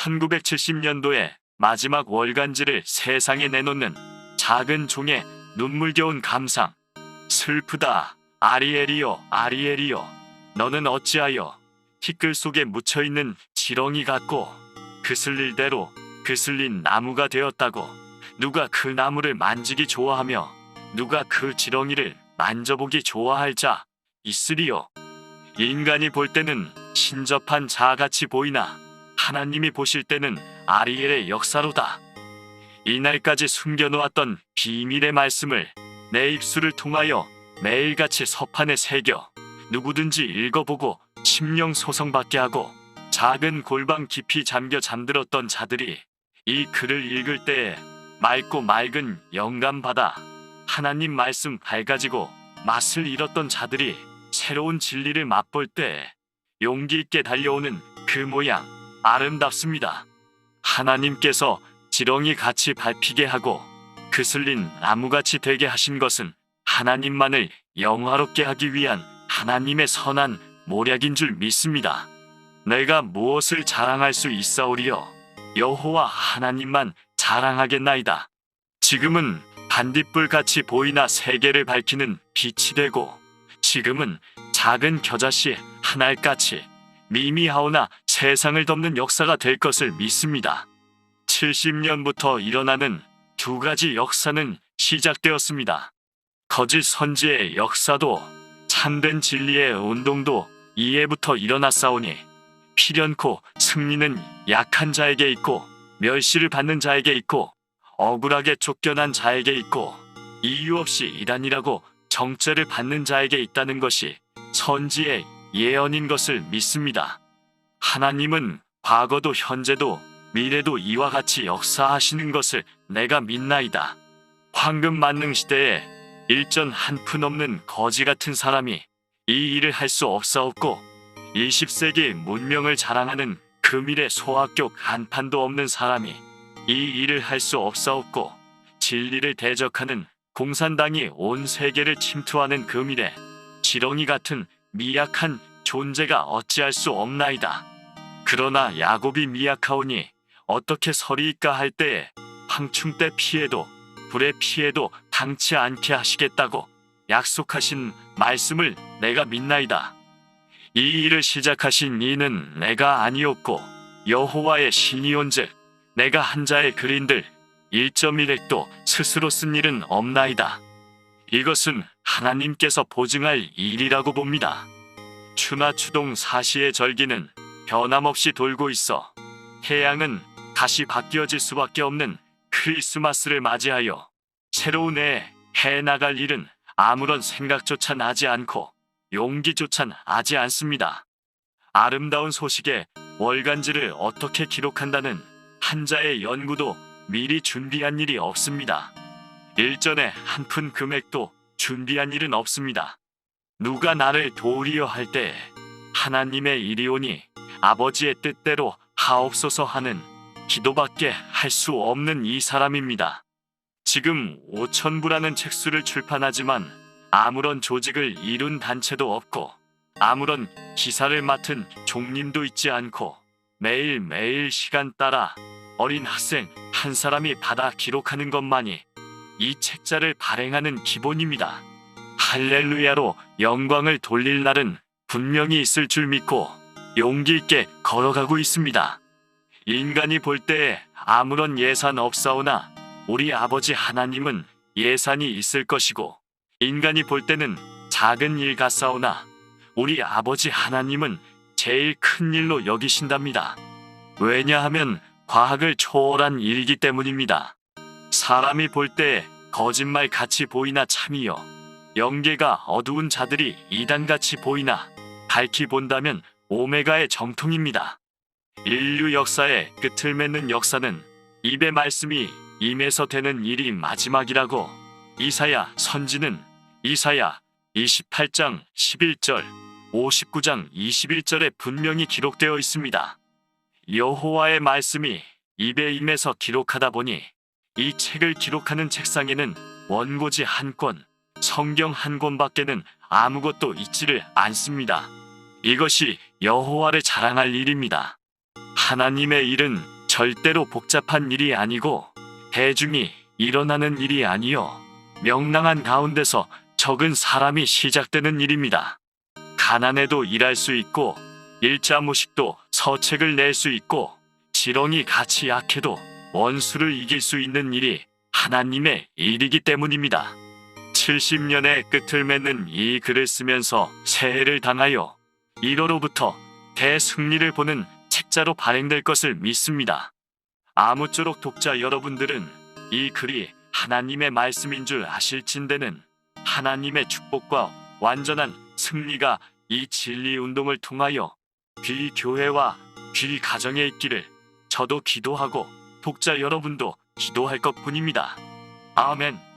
1970년도에 마지막 월간지를 세상에 내놓는 작은 종의 눈물겨운 감상. 슬프다. 아리엘이여, 아리엘이여. 너는 어찌하여 티끌 속에 묻혀있는 지렁이 같고 그슬릴 대로 그슬린 나무가 되었다고. 누가 그 나무를 만지기 좋아하며 누가 그 지렁이를 만져보기 좋아할 자 있으리요. 인간이 볼 때는 신접한 자같이 보이나 하나님이 보실 때는 아리엘의 역사로다. 이날까지 숨겨놓았던 비밀의 말씀을 내 입술을 통하여 매일같이 서판에 새겨 누구든지 읽어보고 심령 소성받게 하고 작은 골방 깊이 잠겨 잠들었던 자들이 이 글을 읽을 때에 맑고 맑은 영감받아 하나님 말씀 밝아지고 맛을 잃었던 자들이 새로운 진리를 맛볼 때 용기 있게 달려오는 그 모양 아름답습니다. 하나님께서 지렁이 같이 밟히게 하고 그슬린 나무같이 되게 하신 것은 하나님만을 영화롭게 하기 위한 하나님의 선한 모략인 줄 믿습니다. 내가 무엇을 자랑할 수 있사오리요? 여호와 하나님만 자랑하겠나이다. 지금은 반딧불같이 보이나 세계를 밝히는 빛이 되고 지금은 작은 겨자씨 한 알같이 미미하오나 세상을 덮는 역사가 될 것을 믿습니다. 70년부터 일어나는 두 가지 역사는 시작되었습니다. 거짓 선지의 역사도 참된 진리의 운동도 이해부터 일어났사오니 필연코 승리는 약한 자에게 있고 멸시를 받는 자에게 있고 억울하게 쫓겨난 자에게 있고 이유 없이 이단이라고 정죄를 받는 자에게 있다는 것이 선지의 예언인 것을 믿습니다. 하나님은 과거도 현재도 미래도 이와 같이 역사하시는 것을 내가 믿나이다. 황금 만능 시대에 일전 한 푼 없는 거지 같은 사람이 이 일을 할 수 없사옵고 20세기 문명을 자랑하는 금일의 소학교 간판도 없는 사람이 이 일을 할 수 없사옵고 진리를 대적하는 공산당이 온 세계를 침투하는 금일에 지렁이 같은 미약한 존재가 어찌할 수 없나이다. 그러나 야곱이 미약하오니 어떻게 서리이까 할 때에 황충 때 피해도 불의 피해도 당치 않게 하시겠다고 약속하신 말씀을 내가 믿나이다. 이 일을 시작하신 이는 내가 아니었고 여호와의 신이온즉 내가 한 자의 글인들 1.1핵도 스스로 쓴 일은 없나이다. 이것은 하나님께서 보증할 일이라고 봅니다. 추나 추동 사시의 절기는 변함없이 돌고 있어 태양은 다시 바뀌어질 수밖에 없는 크리스마스를 맞이하여 새로운 해에 해나갈 일은 아무런 생각조차 나지 않고 용기조차 나지 않습니다. 아름다운 소식에 월간지를 어떻게 기록한다는 한자의 연구도 미리 준비한 일이 없습니다. 일전에 한 푼 금액도 준비한 일은 없습니다. 누가 나를 도우리여 할 때에 하나님의 일이오니 아버지의 뜻대로 하옵소서 하는 기도밖에 할 수 없는 이 사람입니다. 지금 5,000부라는 책수를 출판하지만 아무런 조직을 이룬 단체도 없고 아무런 기사를 맡은 종님도 있지 않고 매일매일 시간 따라 어린 학생 한 사람이 받아 기록하는 것만이 이 책자를 발행하는 기본입니다. 할렐루야로 영광을 돌릴 날은 분명히 있을 줄 믿고 용기 있게 걸어가고 있습니다. 인간이 볼 때에 아무런 예산 없사오나 우리 아버지 하나님은 예산이 있을 것이고 인간이 볼 때는 작은 일 같사오나 우리 아버지 하나님은 제일 큰 일로 여기신답니다. 왜냐하면 과학을 초월한 일이기 때문입니다. 사람이 볼 때에 거짓말 같이 보이나 참이요 영계가 어두운 자들이 이단같이 보이나 밝히 본다면 오메가의 정통입니다. 인류 역사의 끝을 맺는 역사는 입의 말씀이 임해서 되는 일이 마지막이라고 이사야 선지는 이사야 28장 11절 59장 21절에 분명히 기록되어 있습니다. 여호와의 말씀이 입에 임해서 기록하다 보니 이 책을 기록하는 책상에는 원고지 한 권, 성경 한 권밖에는 아무것도 있지를 않습니다. 이것이 여호와를 자랑할 일입니다. 하나님의 일은 절대로 복잡한 일이 아니고 대중이 일어나는 일이 아니요 명랑한 가운데서 적은 사람이 시작되는 일입니다. 가난해도 일할 수 있고 일자무식도 서책을 낼 수 있고 지렁이 같이 약해도 원수를 이길 수 있는 일이 하나님의 일이기 때문입니다. 70년의 끝을 맺는 이 글을 쓰면서 새해를 당하여 1월로부터 대승리를 보는 책자로 발행될 것을 믿습니다. 아무쪼록 독자 여러분들은 이 글이 하나님의 말씀인 줄 아실진대는 하나님의 축복과 완전한 승리가 이 진리 운동을 통하여 귀 교회와 귀 가정에 있기를 저도 기도하고 독자 여러분도 기도할 것뿐입니다. 아멘.